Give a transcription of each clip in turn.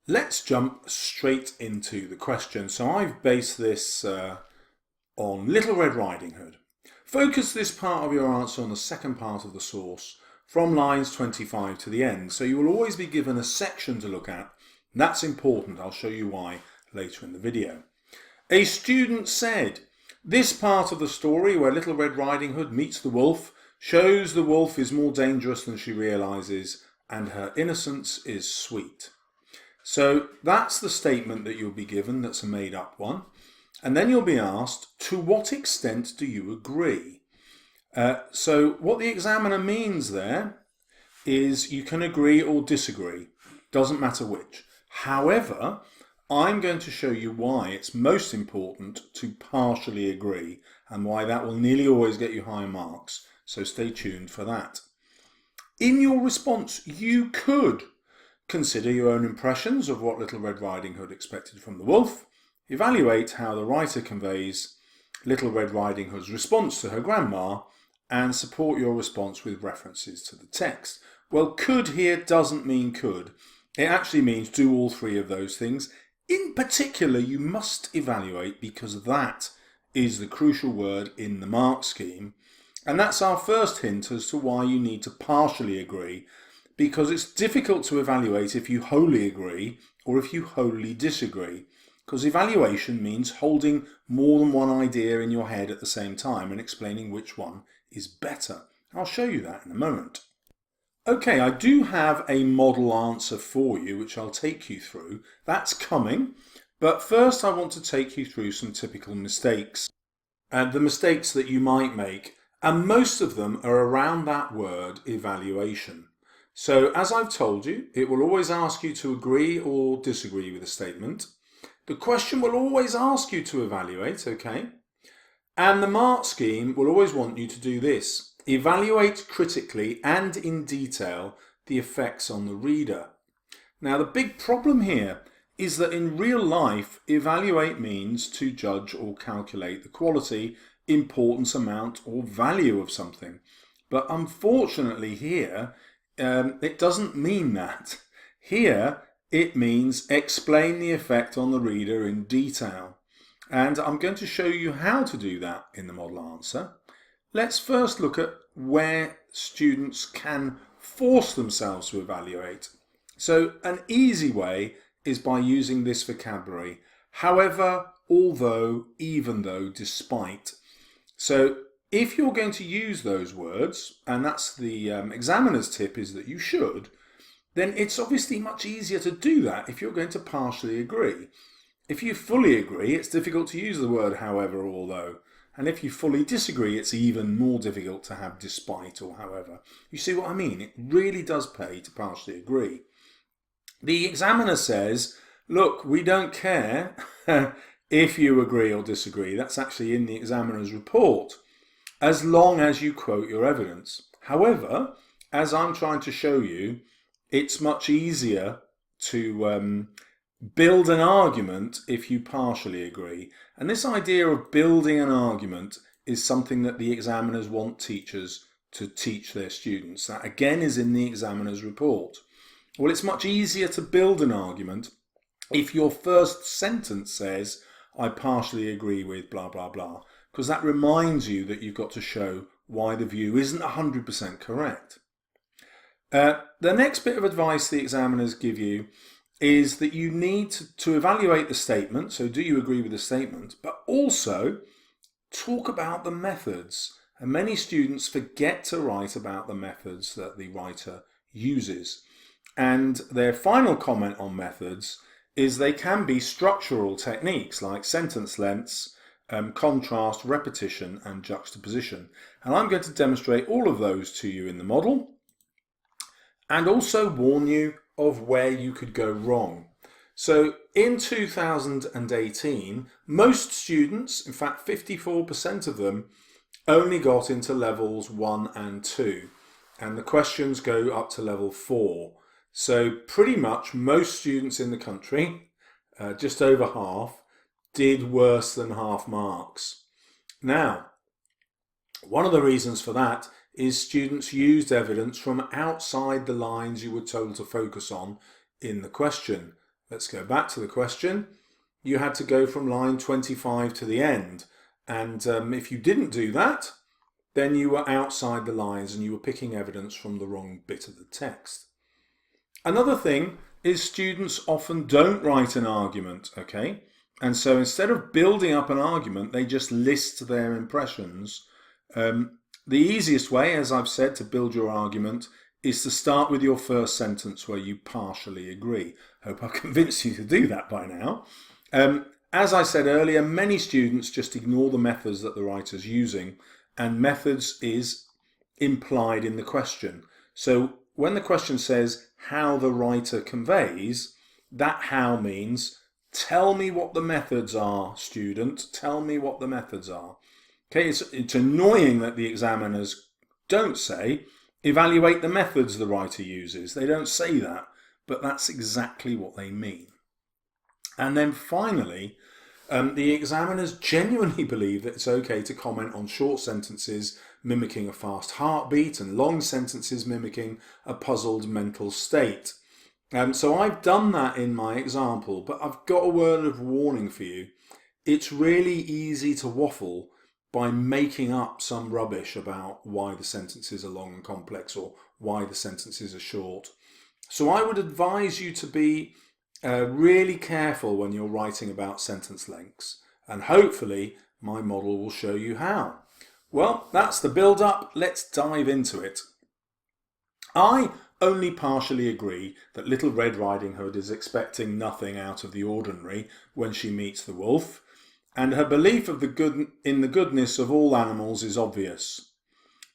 Let's jump straight into the question. So I've based this on Little Red Riding Hood. Focus this part of your answer on the second part of the source from lines 25 to the end. So you will always be given a section to look at. That's important. I'll show you why later in the video. A student said, this part of the story where Little Red Riding Hood meets the wolf shows the wolf is more dangerous than she realizes and her innocence is sweet. So that's the statement that you'll be given. That's a made up one. And then you'll be asked, to what extent do you agree? So what the examiner means there is you can agree or disagree. Doesn't matter which. However, I'm going to show you why it's most important to partially agree and why that will nearly always get you higher marks. So stay tuned for that. In your response, you could consider your own impressions of what Little Red Riding Hood expected from the wolf. Evaluate how the writer conveys Little Red Riding Hood's response to her grandma and support your response with references to the text. Well, could here doesn't mean could. It actually means do all three of those things. In particular, you must evaluate because that is the crucial word in the mark scheme. And that's our first hint as to why you need to partially agree, because it's difficult to evaluate if you wholly agree or if you wholly disagree. Because evaluation means holding more than one idea in your head at the same time and explaining which one is better. I'll show you that in a moment. Okay, I do have a model answer for you, which I'll take you through. That's coming. But first I want to take you through some typical mistakes. And the mistakes that you might make. And most of them are around that word evaluation. So as I've told you, it will always ask you to agree or disagree with a statement. The question will always ask you to evaluate, okay? And the mark scheme will always want you to do this. Evaluate critically and in detail the effects on the reader. Now the big problem here is that in real life, evaluate means to judge or calculate the quality, importance, amount or value of something. But unfortunately here, it doesn't mean that. Here, it means explain the effect on the reader in detail. And I'm going to show you how to do that in the model answer. Let's first look at where students can force themselves to evaluate. So an easy way is by using this vocabulary. However, although, even though, despite. So if you're going to use those words, and that's the examiner's tip is that you should, then it's obviously much easier to do that if you're going to partially agree. If you fully agree, it's difficult to use the word however or although. And if you fully disagree, it's even more difficult to have despite or however. You see what I mean? It really does pay to partially agree. The examiner says, look, we don't care if you agree or disagree. That's actually in the examiner's report, as long as you quote your evidence. However, as I'm trying to show you, it's much easier to build an argument if you partially agree. And this idea of building an argument is something that the examiners want teachers to teach their students. That again is in the examiner's report. Well, it's much easier to build an argument if your first sentence says, I partially agree with blah, blah, blah, because that reminds you that you've got to show why the view isn't 100% correct. The next bit of advice the examiners give you is that you need to evaluate the statement, so do you agree with the statement, but also talk about the methods. And many students forget to write about the methods that the writer uses. And their final comment on methods is they can be structural techniques like sentence lengths, contrast, repetition and juxtaposition. And I'm going to demonstrate all of those to you in the model and also warn you of where you could go wrong. So in 2018, most students, in fact 54% of them, only got into levels 1 and 2. And the questions go up to level 4. So pretty much most students in the country, just over half, did worse than half marks. Now, one of the reasons for that is students used evidence from outside the lines you were told to focus on in the question. let's go back to the question. You had to go from line 25 to the end. And if you didn't do that, then you were outside the lines and you were picking evidence from the wrong bit of the text. Another thing is students often don't write an argument, okay? And so instead of building up an argument, they just list their impressions. The easiest way, as I've said, to build your argument is to start with your first sentence where you partially agree. Hope I've convinced you to do that by now. As I said earlier, many students just ignore the methods that the writer's using, and methods is implied in the question. So when the question says how the writer conveys, that how means tell me what the methods are, student. Tell me what the methods are. Okay, it's annoying that the examiners don't say evaluate the methods the writer uses. They don't say that, but that's exactly what they mean. And then finally, the examiners genuinely believe that it's okay to comment on short sentences mimicking a fast heartbeat and long sentences mimicking a puzzled mental state. So I've done that in my example, but I've got a word of warning for you. It's really easy to waffle by making up some rubbish about why the sentences are long and complex or why the sentences are short. So I would advise you to be really careful when you're writing about sentence lengths, and hopefully my model will show you how. Well, that's the build-up. Let's dive into it. I only partially agree that Little Red Riding Hood is expecting nothing out of the ordinary when she meets the wolf, and her belief of in the goodness of all animals is obvious.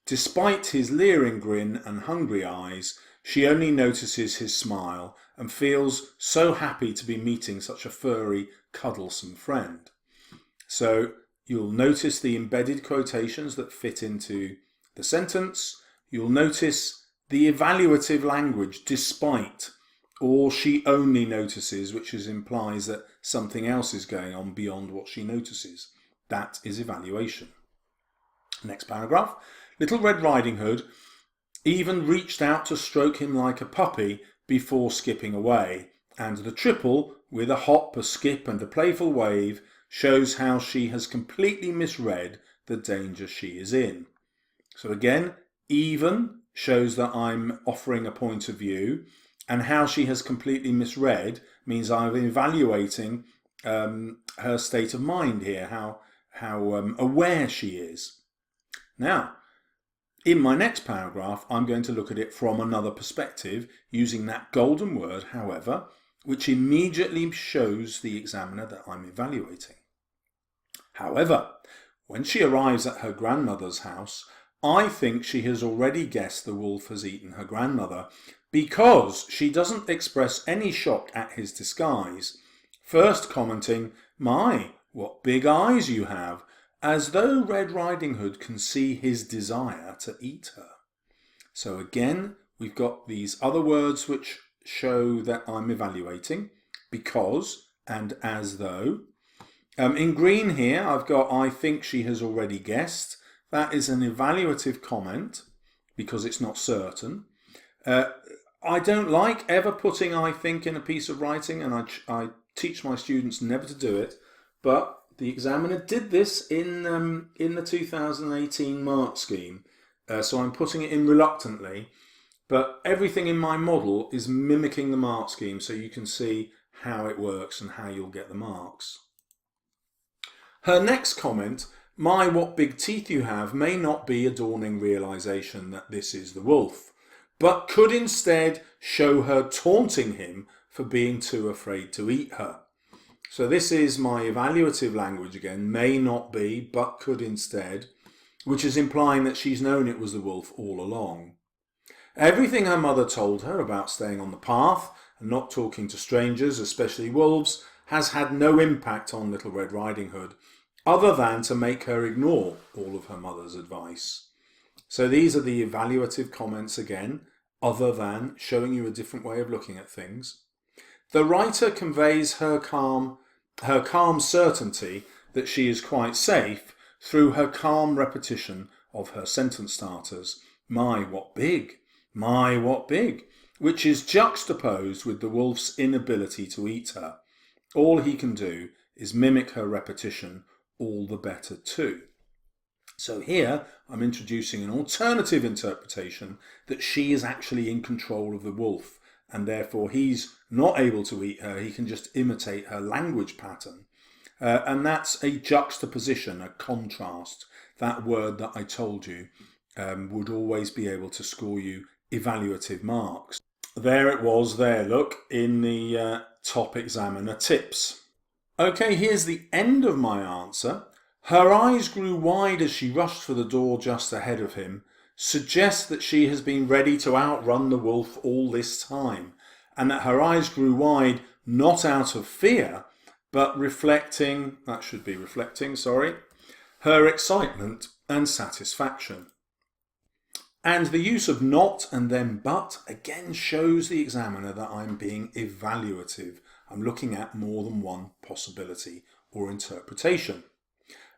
Despite his leering grin and hungry eyes, she only notices his smile and feels so happy to be meeting such a furry, cuddlesome friend. So you'll notice the embedded quotations that fit into the sentence. You'll notice the evaluative language, despite, or she only notices, which implies that something else is going on beyond what she notices. That is evaluation. Next paragraph. Little Red Riding Hood even reached out to stroke him like a puppy before skipping away, and the triple, with a hop, a skip and a playful wave, shows how she has completely misread the danger she is in. So again, even shows that I'm offering a point of view, and how she has completely misread means I'm evaluating her state of mind here, how aware she is. Now, in my next paragraph, I'm going to look at it from another perspective, using that golden word, however, which immediately shows the examiner that I'm evaluating. However, when she arrives at her grandmother's house, I think she has already guessed the wolf has eaten her grandmother, because she doesn't express any shock at his disguise, first commenting, "My, what big eyes you have," as though Red Riding Hood can see his desire to eat her. So again, we've got these other words which show that I'm evaluating, because and as though. In green here, I've got I think she has already guessed. That is an evaluative comment, because it's not certain. I don't like ever putting I think in a piece of writing, and I teach my students never to do it, but the examiner did this in the 2018 mark scheme, so I'm putting it in reluctantly, but everything in my model is mimicking the mark scheme, so you can see how it works and how you'll get the marks. Her next comment, "My, what big teeth you have," may not be a dawning realization that this is the wolf, but could instead show her taunting him for being too afraid to eat her. So this is my evaluative language again, may not be, but could instead, which is implying that she's known it was the wolf all along. Everything her mother told her about staying on the path and not talking to strangers, especially wolves, has had no impact on Little Red Riding Hood, other than to make her ignore all of her mother's advice. So these are the evaluative comments again, other than, showing you a different way of looking at things. The writer conveys her calm certainty that she is quite safe through her calm repetition of her sentence starters. "My, what big! My, what big!" which is juxtaposed with the wolf's inability to eat her. All he can do is mimic her repetition, all the better too. So here I'm introducing an alternative interpretation that she is actually in control of the wolf, and therefore he's not able to eat her, he can just imitate her language pattern. And that's a juxtaposition, a contrast. That word that I told you would always be able to score you evaluative marks. There it was there, look, in the top examiner tips. Okay, here's the end of my answer. Her eyes grew wide as she rushed for the door just ahead of him, suggests that she has been ready to outrun the wolf all this time, and that her eyes grew wide not out of fear, but reflecting, her excitement and satisfaction. And the use of not and then but again shows the examiner that I'm being evaluative. I'm looking at more than one possibility or interpretation.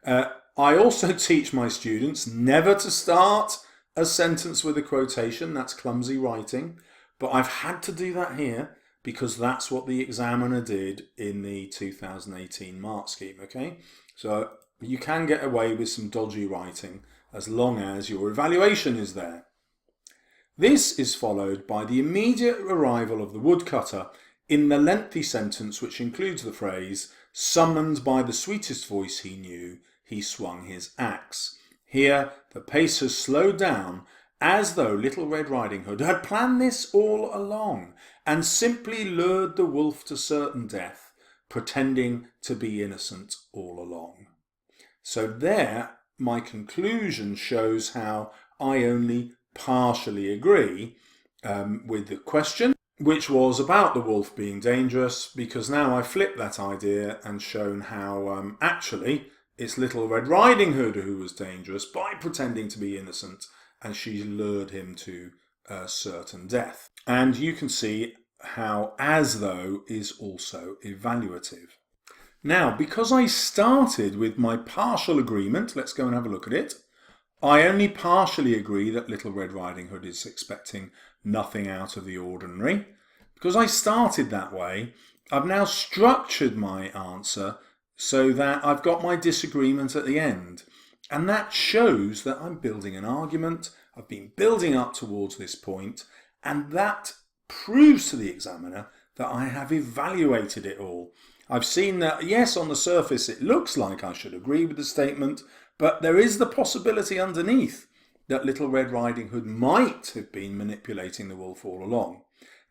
I also teach my students never to start a sentence with a quotation. That's clumsy writing, but I've had to do that here because that's what the examiner did in the 2018 mark scheme, okay? So you can get away with some dodgy writing as long as your evaluation is there. This is followed by the immediate arrival of the woodcutter in the lengthy sentence which includes the phrase, summoned by the sweetest voice he knew, he swung his axe. Here the pace has slowed down as though Little Red Riding Hood had planned this all along and simply lured the wolf to certain death, pretending to be innocent all along. So there, my conclusion shows how I only partially agree with the question, which was about the wolf being dangerous, because now I flipped that idea and shown how actually it's Little Red Riding Hood who was dangerous by pretending to be innocent, and she lured him to certain death. And you can see how as though is also evaluative. Now, because I started with my partial agreement, let's go and have a look at it. I only partially agree that Little Red Riding Hood is expecting nothing out of the ordinary. Because I started that way, I've now structured my answer so that I've got my disagreement at the end. And that shows that I'm building an argument, I've been building up towards this point, and that proves to the examiner that I have evaluated it all. I've seen that, yes, on the surface it looks like I should agree with the statement, but there is the possibility underneath that Little Red Riding Hood might have been manipulating the wolf all along.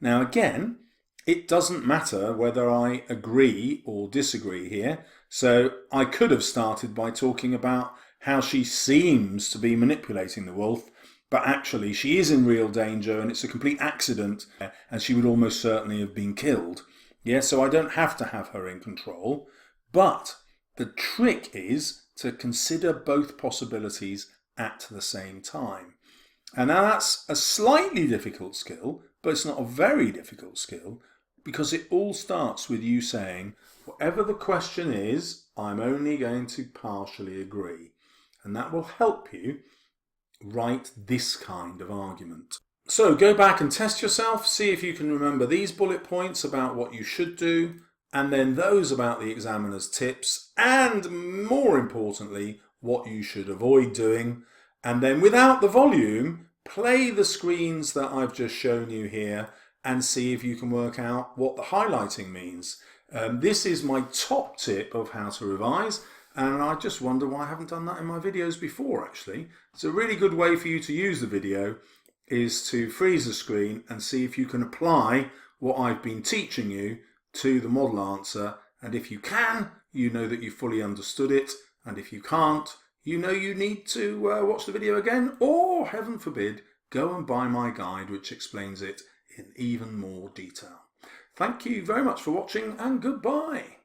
Now again, it doesn't matter whether I agree or disagree here, so I could have started by talking about how she seems to be manipulating the wolf, but actually she is in real danger and it's a complete accident and she would almost certainly have been killed. Yeah, so I don't have to have her in control, but the trick is to consider both possibilities at the same time. And now that's a slightly difficult skill, but it's not a very difficult skill, because it all starts with you saying, whatever the question is, I'm only going to partially agree. And that will help you write this kind of argument. So go back and test yourself, see if you can remember these bullet points about what you should do, and then those about the examiner's tips, and more importantly, what you should avoid doing. And then without the volume, play the screens that I've just shown you here and see if you can work out what the highlighting means. This is my top tip of how to revise, and I just wonder why I haven't done that in my videos before, actually. It's a really good way for you to use the video is to freeze the screen and see if you can apply what I've been teaching you to the model answer, and if you can, you know that you fully understood it, and if you can't, you know you need to watch the video again, or heaven forbid, go and buy my guide which explains it in even more detail. Thank you very much for watching, and goodbye.